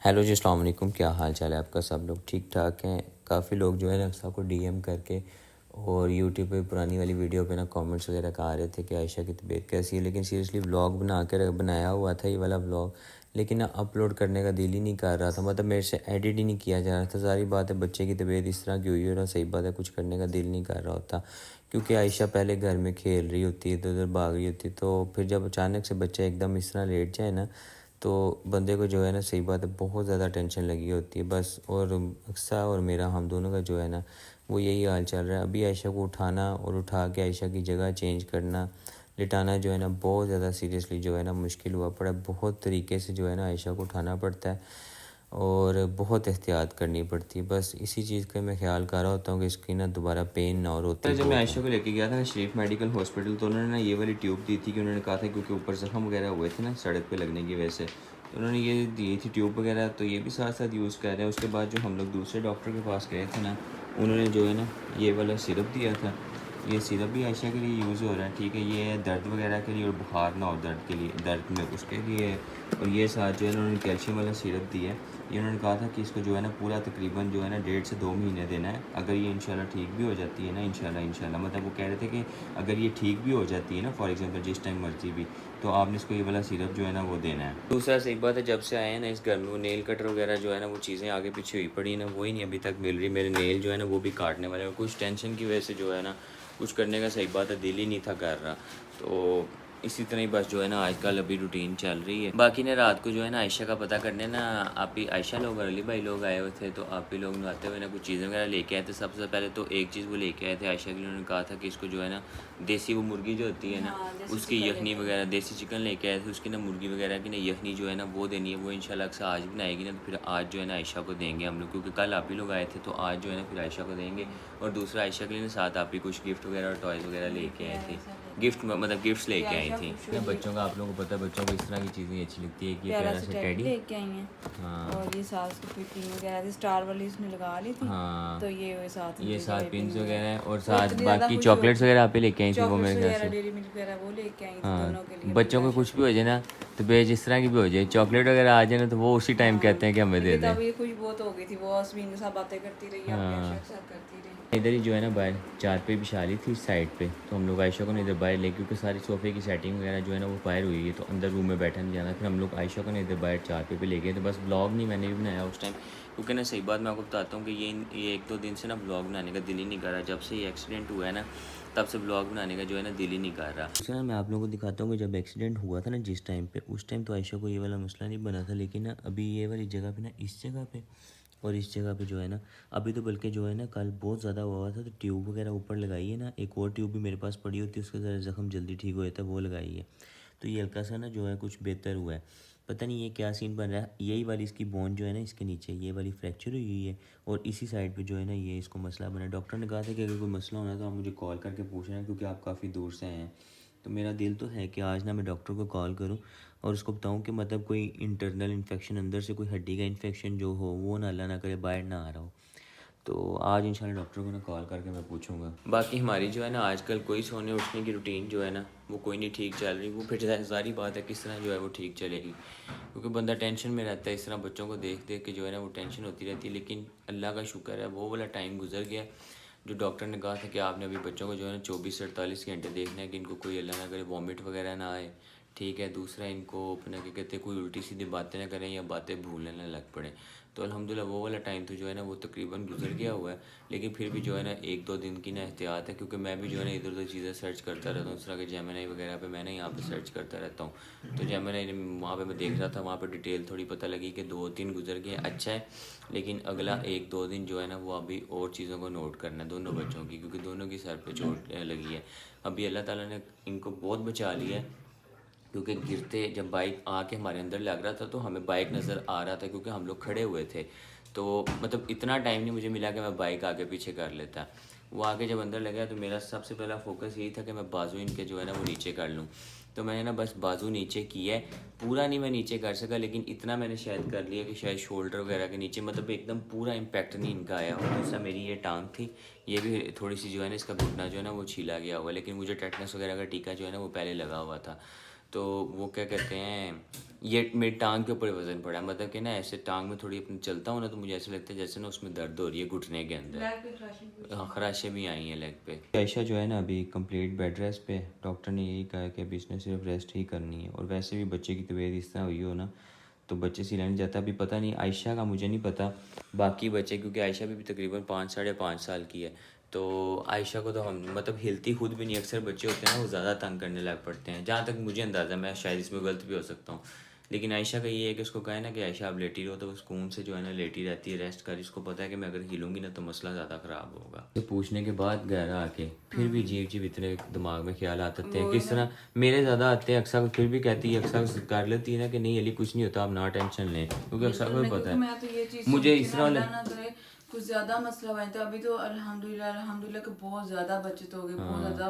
Hello जी, अस्सलाम वालेकुम। क्या हाल चाल है आपका? सब लोग ठीक ठाक हैं? काफ़ी लोग जो है ना अक्सर को डीएम करके और यूट्यूब पे पुरानी वाली वीडियो पे ना कमेंट्स वगैरह का आ रहे थे कि आयशा की तबीयत कैसी है। लेकिन सीरियसली व्लॉग बना कर बनाया हुआ था ये वाला व्लॉग, लेकिन ना अपलोड करने का दिल ही नहीं कर रहा था। मतलब मेरे से एडिट ही नहीं किया जा रहा था। सारी बात है, बच्चे की तबीयत इस तरह की हुई है और सही बात है, कुछ करने का दिल नहीं कर रहा होता क्योंकि आयशा पहले घर में खेल रही होती है, इधर उधर भाग रही होती है। तो फिर जब अचानक से बच्चा एकदम इस तरह लेट जाए ना, तो बंदे को जो है ना, सही बात है, बहुत ज़्यादा टेंशन लगी होती है बस। और अक्सा और मेरा, हम दोनों का जो है ना, वो यही हाल चल रहा है। अभी आयशा को उठाना और उठा के आयशा की जगह चेंज करना, लिटाना जो है ना, बहुत ज़्यादा सीरियसली जो है ना मुश्किल हुआ पड़ा है। बहुत तरीके से जो है ना आयशा को उठाना पड़ता है और बहुत एहतियात करनी पड़ती है। बस इसी चीज़ का मैं ख्याल कर रहा होता हूँ कि इसकी ना दोबारा पेन ना और होती है। जब मैं आयशा को लेके गया था शरीफ मेडिकल हॉस्पिटल, तो उन्होंने ना ये वाली ट्यूब दी थी कि उन्होंने कहा था क्योंकि ऊपर जख्म वगैरह हुए थे ना सड़क पे लगने की वजह से, तो उन्होंने ये दी थी ट्यूब वगैरह। तो ये भी साथ साथ यूज़ कर रहे हैं। उसके बाद जो हम लोग दूसरे डॉक्टर के पास गए थे ना, उन्होंने जो है ना ये वाला सिरप दिया था। ये सिरप भी आयशा के लिए यूज़ हो रहा है, ठीक है। ये दर्द वगैरह के लिए और बुखार ना हो दर्द के लिए, दर्द में उसके लिए। और ये साथ जो है उन्होंने कैल्शियम वाला सिरप दिया है। ये उन्होंने कहा था कि इसको जो है ना पूरा तकरीबन जो है ना 1.5 से 2 महीने देना है। अगर ये इंशाल्लाह ठीक भी हो जाती है ना, इंशाल्लाह मतलब वो कह रहे थे कि अगर ये ठीक भी हो जाती है ना, फॉर एग्जांपल जिस टाइम मर्जी भी, तो आपने इसको ये वाला सिरप जो है ना वो देना है। दूसरा सही बात है, जब से आए हैं ना इस घर में, वो नेल कटर वगैरह जो है ना, वो चीज़ें आगे पीछे हुई पड़ी ना, वो ही नहीं अभी तक मिल रही। मेरे नेल जो है ना वो भी काटने वाले हैं। कुछ टेंशन की वजह से जो है ना कुछ करने का सही बात है दिल ही नहीं था कर रहा। तो इसी तरह ही बस जो है ना आजकल अभी रूटीन चल रही है। बाकी ने रात को जो है ना आयशा का पता करने ना, आप ही आयशा लोग और अली भाई लोग आए हुए थे, तो आप ही लोग नहाते हुए ना कुछ चीज़ें वगैरह लेके आए थे। सबसे पहले तो एक चीज़ वो लेके आए थे आयशा के लिए। उन्होंने कहा था कि इसको जो है ना देसी वो मुर्गी जो होती है ना, उसकी यखनी वगैरह, देसी चिकन लेके आए थे। उसकी ना मुर्गी वगैरह की ना यखनी जो है ना वो देनी है। वो इंशाल्लाह अक्सर आज बनाएगी ना, तो फिर आज जो है ना आयशा को देंगे हम लोग, क्योंकि कल आप ही लोग आए थे, तो आज जो है ना फिर आयशा को देंगे। और दूसरा आयशा के लिए ना साथ आप ही कुछ गिफ्ट वगैरह और टॉयज़ वगैरह लेके आए थे। गिफ्ट मतलब गिफ्ट्स लेके आई थी बच्चों का। आप लोगों को पता है बच्चों को इस तरह की चीज़ें अच्छी लगती है कि ये प्यारा सा टेडी लेके आई हैं। हाँ, और ये साथ उसकी पिन वगैरह थी, स्टार वाली उसने लगा ली थी। हाँ, तो ये साथ ये साथ पिन्स वगैरह हैं और वो साथ इतनी ज़्यादा बाकी खुश चॉकलेट्स होती, वगैरह आप ही लेके आई थी वो चॉकलेट्स मेरे ख्याल वगैरह से। डेयरी मिल्क वगैरह वो लेके आई थी दोनों के हाँ, लिए बच्चों को कुछ भी हो जाए ना, तो बे जिस तरह की भी हो जाए, चॉकलेट वगैरह आ जाए ना, तो वो उसी टाइम कहते हैं कि हमें दे दें। तब ये खुश बहुत हो गई थी। वो अस्मीन के साथ बातें करती रही, आपके हाँ, अक्सर करती रही। इधर ही जो है ना बाहर चार पे बिछा ली थी साइड पे, तो हम लोग आयशा को ना इधर बाहर ले, क्योंकि सारी सोफ़े की सेटिंग वगैरह जो है ना वो बाहर हुई है, तो अंदर रूम में बैठा नहीं जाना। फिर हम लोग आयशा को ना इधर बाहर चार पे ले गए। तो बस ब्लॉग नहीं मैंने भी बनाया उस टाइम, क्योंकि ना सही बात मैं आपको बताता हूँ कि ये 1-2 दिन से ना ब्लॉग बनाने का दिल ही नहीं कर रहा। जब से ये एक्सीडेंट हुआ है ना, तब से ब्लॉग बनाने का जो है ना दिल ही नहीं कर रहा। दूसरा मैं आप लोगों को दिखाता हूँ कि जब एक्सीडेंट हुआ था ना जिस टाइम पे, उस टाइम तो आयशा को ये वाला मसला नहीं बना था, लेकिन ना अभी ये वाली जगह पे ना, इस जगह पे और इस जगह पे जो है ना, अभी तो बल्कि जो है ना कल बहुत ज़्यादा हुआ था, तो ट्यूब वगैरह ऊपर लगाई है ना। एक और ट्यूब भी मेरे पास पड़ी होती है, उसके ज़रा ज़ख्म जल्दी ठीक हो जाता है, वो लगाई है। तो ये हल्का सा ना जो है कुछ बेहतर हुआ है। पता नहीं ये क्या सीन बन रहा है। यही वाली इसकी बोन जो है ना इसके नीचे, ये वाली फ्रैक्चर हुई हुई है और इसी साइड पे जो है ना ये इसको मसला बना है। डॉक्टर ने कहा था कि अगर कोई मसला होना है तो आप मुझे कॉल करके पूछना, क्योंकि आप काफ़ी दूर से हैं। तो मेरा दिल तो है कि आज ना मैं डॉक्टर को कॉल करूं और उसको बताऊं कि मतलब कोई इंटरनल इन्फेक्शन, अंदर से कोई हड्डी का इन्फेक्शन जो हो वो ना, अल्लाह ना करे, बाहर ना आ रहा हो। तो आज इंशाल्लाह डॉक्टर को ना कॉल करके मैं पूछूंगा। बाकी हमारी जो है ना आजकल कोई सोने उठने की रूटीन जो है ना वो कोई नहीं ठीक चल रही। वो फिर सारी बात है किस तरह जो है वो ठीक चलेगी, क्योंकि बंदा टेंशन में रहता है। इस तरह बच्चों को देख देख के जो है ना वो टेंशन होती रहती है। लेकिन अल्लाह का शुक्र है वो वाला टाइम गुजर गया जो डॉक्टर ने कहा था कि आपने अभी बच्चों को जो है ना 24 से 48 घंटे देखना है कि इनको कोई अल्लाह ना करे वॉमिट वगैरह ना आए, ठीक है। दूसरा इनको अपना क्या कहते हैं कोई उल्टी सीधी बातें ना करें या बातें भूलने ना लग पड़े। तो अल्हम्दुलिल्लाह वो वाला टाइम तो जो है ना वो तकरीबन गुजर गया हुआ है। लेकिन फिर भी जो है ना 1-2 दिन की ना एहतियात है, क्योंकि मैं भी जो है ना इधर उधर चीज़ें सर्च करता रहता हूँ। इस तरह के जेमिनी वगैरह पे मैं ना यहाँ पे सर्च करता रहता हूँ। तो जेमिनी वहाँ पे मैं देख रहा था, वहाँ पे डिटेल थोड़ी पता लगी कि 2 दिन गुजर गए, अच्छा है। लेकिन अगला 1-2 दिन जो है ना वो अभी और चीज़ों को नोट करना है दोनों बच्चों की, क्योंकि दोनों की सर पे चोट लगी है। अभी अल्लाह ताला ने इनको बहुत बचा लिया है, क्योंकि गिरते जब बाइक आके हमारे अंदर लग रहा था तो हमें बाइक नज़र आ रहा था, क्योंकि हम लोग खड़े हुए थे। तो मतलब इतना टाइम नहीं मुझे मिला कि मैं बाइक आगे पीछे कर लेता। वो आगे जब अंदर लगा तो मेरा सबसे पहला फोकस यही था कि मैं बाजू इनके जो है ना वो नीचे कर लूँ। तो मैंने ना बस बाजू नीचे किया है, पूरा नहीं मैं नीचे कर सका, लेकिन इतना मैंने शायद कर लिया कि शायद शोल्डर वगैरह के नीचे मतलब एकदम पूरा इम्पैक्ट नहीं इनका आया हो। दूसरा मेरी ये टांग थी, ये भी थोड़ी सी जो है ना इसका घुटना जो है ना वो छीला गया हुआ, लेकिन मुझे टेटनस वगैरह का टीका जो है ना वो पहले लगा हुआ था। तो वो क्या कहते हैं, ये मेरी टांग के ऊपर वज़न पड़ा है, मतलब कि ना ऐसे टांग में थोड़ी अपनी चलता हूँ ना तो मुझे ऐसा लगता है जैसे ना उसमें दर्द हो रही है घुटने के अंदर। हाँ, खराशें भी आई हैं लेग पे। आयशा जो है ना अभी कंप्लीट बेड रेस्ट पे, डॉक्टर ने यही कहा कि अभी इसने सिर्फ रेस्ट ही करनी है। और वैसे भी बच्चे की तबीयत इस तरह हुई हो ना तो बच्चे से नहीं जाता। अभी पता नहीं आयशा का, मुझे नहीं पता बाकी बच्चे, क्योंकि आयशा भी तकरीबन 5 साढ़े 5 साल की है। तो आयशा को तो हम मतलब हिलती खुद भी नहीं। अक्सर बच्चे होते हैं ना वो ज़्यादा तंग करने लग पड़ते हैं, जहाँ तक मुझे अंदाज़ा, मैं शायद इसमें गलत भी हो सकता हूँ। लेकिन आयशा का ये है कि उसको कहा है ना कि आयशा आप लेटी रहो तो वो सुकून से जो है ना लेटी रहती है, रेस्ट कर। इसको पता है कि मैं अगर हिलूंगी ना तो मसला ज़्यादा ख़राब होगा। तो पूछने के बाद घर आके फिर भी अजीब अजीब इतने दिमाग में ख्याल आते हैं, किस तरह मेरे ज़्यादा आते हैं। अक्सर फिर भी कहती है, अक्सर कर लेती है ना कि नहीं अली कुछ नहीं होता, आप ना टेंशन लें, क्योंकि अक्सर को भी पता है मुझे इस तरह कुछ ज़्यादा मसला हुआ है। तो अभी तो अल्हम्दुलिल्लाह कि बहुत ज़्यादा बचत हो गई, बहुत ज़्यादा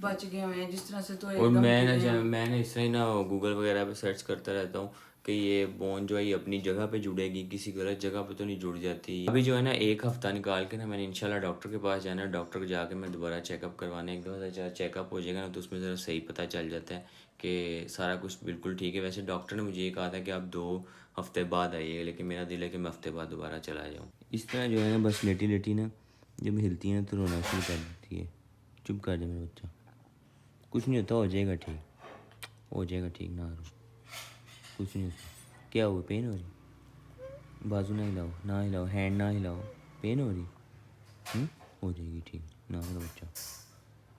बच गए हुए हैं जिस तरह से। तो और मैं ना इस तरह ही ना गूगल वगैरह पे सर्च करता रहता हूँ कि ये बोन जो है ये अपनी जगह पे जुड़ेगी, किसी गलत जगह पे तो नहीं जुड़ जाती। अभी जो है ना 1 हफ्ता निकाल के ना मैंने इंशाल्लाह डॉक्टर के पास जाना है। डॉक्टर को जाके मैं दोबारा चेकअप करवाना है। एक दफ़ा चेकअप हो जाएगा ना तो उसमें ज़रा सही पता चल जाता है कि सारा कुछ बिल्कुल ठीक है। वैसे डॉक्टर ने मुझे ये कहा था कि आप 2 हफ्ते बाद आइएगा, लेकिन मेरा दिल है कि मैं हफ्ते बाद दोबारा चला जाऊँ। इस तरह जो है ना बस लेटी लेटी ना जब हिलती है ना तो रोना शुरू कर देती है। चुप कर दे मेरा बच्चा, कुछ नहीं होता, हो जाएगा ठीक, हो जाएगा ठीक, ना रो, कुछ नहीं होता। क्या हुआ, पेन हो रही? बाजू ना हिलाओ, ना हिलाओ, हैंड ना हिलाओ, पेन हो रही? हो जाएगी ठीक, ना रो बच्चा।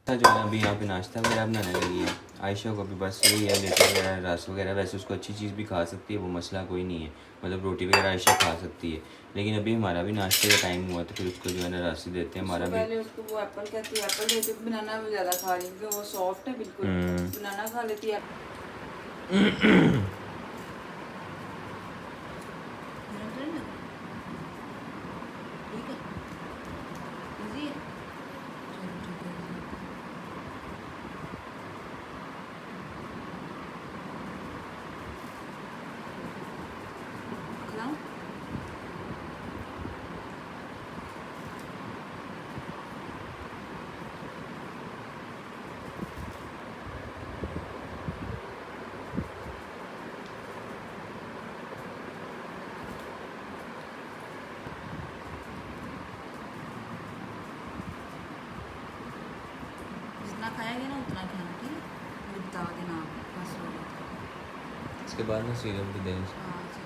जो है अभी यहाँ पे नाश्ता वगैरह बनाने लगी है। आयशा को अभी बस यही है लेटे वगैरह, रस वगैरह। वैसे उसको अच्छी चीज़ भी खा सकती है, वो मसला कोई नहीं है, मतलब रोटी वगैरह आयशा खा सकती है। लेकिन अभी हमारा भी नाश्ते का टाइम हुआ तो फिर उसको जो है ना रस ही देते हैं। हमारा भी पहले उसको वो एप्पल कहती है, एप्पल देते, बनाना भी ज़्यादा खा रही है, वो सॉफ्ट है बिल्कुल, बनाना खा लेती है। जितना खाएंगे ना उतना खाना, ठीक है? मुझे बता देना आप, बस हो गया। इसके बाद ना सीरम भी दें। हाँ चलो।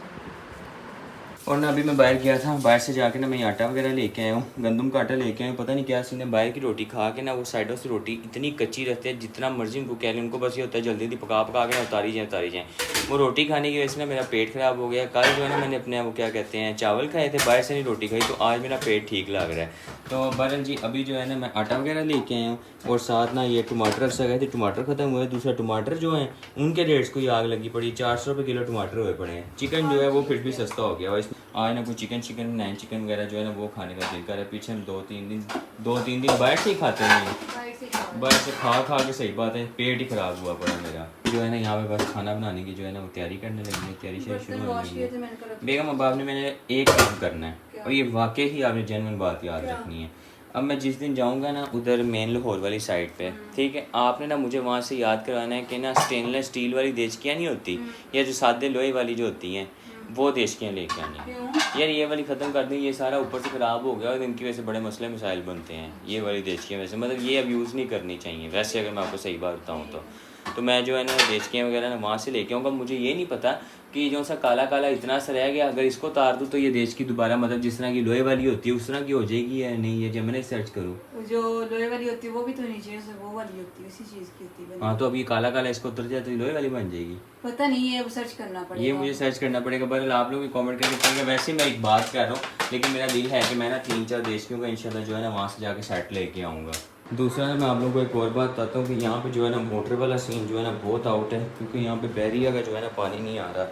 और ना अभी मैं बाहर गया था, बाहर से जाके ना मैं आटा वगैरह लेके आया हूँ, गंदम का आटा लेके आया हूँ। पता नहीं क्या सीन है, बाहर की रोटी खा के ना वो साइडों से रोटी इतनी कच्ची रहती है, जितना मर्जी उनको कह लें, उनको बस ये होता है जल्दी जल्दी पका पका के ना उतारी जाए। वो रोटी खाने की वजह से ना मेरा पेट ख़राब हो गया। कल जो है ना मैंने अपने वो क्या कहते हैं चावल खाए थे, बाहर से नहीं रोटी खाई, तो आज मेरा पेट ठीक लग रहा है। तो बहरहाल जी अभी जो है ना मैं आटा वगैरह लेके आया हूँ, और साथ ना ये टमाटर से गए थे, टमाटर ख़त्म हुए। दूसरा टमाटर जो है उनके रेट्स को ही आग लगी पड़ी, 400 रुपये किलो टमाटर हुए पड़े हैं। चिकन जो है वो फिर भी सस्ता हो गया। और आज ना कोई चिकन बनाए, चिकन वगैरह जो है ना वो खाने का दिल कर रहा है। पीछे हम 2-3 दिन बाहर से ही खाते नहीं, बाहर से खा के सही बात है पेट ही ख़राब हुआ पड़ा मेरा। जो है ना यहाँ पे बस खाना बनाने की जो है ना वो तैयारी करने लगी है, तैयारी शुरू होने लगी है। बेगम अब आपने मैंने एक काम करना है, और ये वाकई ही आपने जेन्युइन बात याद रखनी है। अब मैं जिस दिन जाऊंगा ना उधर मेन लाहौर वाली साइड पे, ठीक है, आपने ना मुझे वहाँ से याद करवाना है कि ना स्टेनलेस स्टील वाली देचकियाँ नहीं होती, या जो सादे लोहे वाली जो होती हैं वो देचकियाँ लेके आनी है। यार ये वाली ख़त्म कर दें, ये सारा ऊपर से ख़राब हो गया और इनकी वजह से बड़े मसले मसाइल बनते हैं। ये वाली देचकियाँ वैसे मतलब ये अब यूज़ नहीं करनी चाहिए वैसे, अगर मैं आपको सही बात बताऊँ तो मैं जो है ना देचकियाँ वगैरह ना वहाँ से लेके आऊँगा। मुझे ये नहीं पता कि जो सा काला काला इतना सा रह गया, अगर इसको उतार दूँ तो ये देचकी दोबारा मतलब जिस तरह की लोहे वाली होती है उस तरह की हो जाएगी या नहीं, ये जब मैंने सर्च करूँ। जो लोहे वाली होती है वो भी तो नीचे से वो वाली होती है, उसी चीज़ की होती है। हाँ तो अब ये काला काला इसको उतर जाए तो ये लोहे वाली बन जाएगी। पता नहीं, ये सर्च करना पड़ेगा, ये मुझे सर्च करना पड़ेगा। बहरहाल आप लोग भी कमेंट करके बताएंगे। वैसे मैं एक बात कर रहा हूँ, लेकिन मेरा दिल है कि मैं ना 3-4 देशों का इंशाल्लाह जो है ना वहाँ से जाके सेट लेके आऊँगा। दूसरा मैं आप लोगों को एक और बात बताता हूँ कि यहाँ पे जो है ना मोटर वाला सीन जो है ना बहुत आउट है, क्योंकि यहाँ पे बैरिया का जो है ना पानी नहीं आ रहा।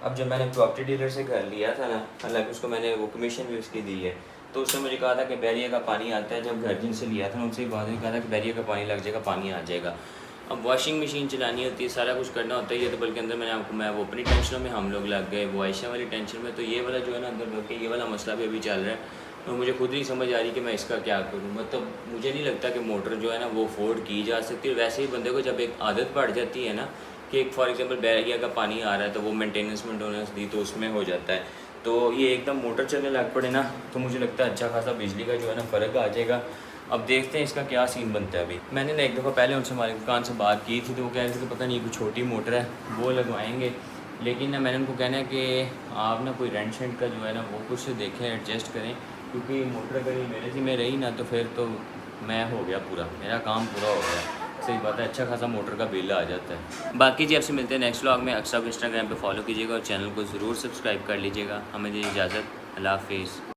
अब जब मैंने प्रॉपर्टी डीलर से घर लिया था ना, हालांकि उसको मैंने वो कमीशन भी उसकी दी है, तो उसने मुझे कहा था कि बैरिया का पानी आता है। जब घर जिनसे लिया था उनसे बाद में कहा था कि बैरिया का पानी लग जाएगा, पानी आ जाएगा। अब वॉशिंग मशीन चलानी होती है, सारा कुछ करना होता है, ये तो बल्कि अंदर मैं वो अपनी टेंशनों में हम लोग लग गए, वो आयशा वाली टेंशन में। तो ये वाला जो है ना अंदर बल्कि ये वाला मसला भी अभी चल रहा है, तो मुझे खुद नहीं समझ आ रही कि मैं इसका क्या करूँ। मतलब मुझे नहीं लगता कि मोटर जो है ना वो अफोर्ड की जा सकती है। वैसे ही बंदे को जब एक आदत पड़ जाती है ना कि एक फॉर एग्जांपल बैरिया का पानी आ रहा है तो वो मेंटेनेंस दी तो उसमें हो जाता है। तो ये एकदम मोटर चलने लग पड़े ना तो मुझे लगता है अच्छा खासा बिजली का जो है ना फ़र्क आ जाएगा। अब देखते हैं इसका क्या सीन बनता है। अभी मैंने ना एक दफ़ा पहले उनसे मालिक दुकान से बात की थी तो वो कह रहे थे कि पता नहीं कोई छोटी मोटर है वो लगवाएंगे, लेकिन ना मैंने उनको कहना है कि आप ना कोई रेंट शेंट का जो है ना वो कुछ से देखें, एडजस्ट करें, क्योंकि मोटर अगर मेरे से में रही ना तो फिर तो मैं हो गया पूरा, मेरा काम पूरा हो गया। सही बात है, अच्छा खासा मोटर का बिल आ जाता है। बाकी जी आपसे मिलते हैं नेक्स्ट व्लॉग में। अक्सर इंस्टाग्राम पे फॉलो कीजिएगा और चैनल को ज़रूर सब्सक्राइब कर लीजिएगा। हमें दी इजाज़त, अल्लाह हाफिज़।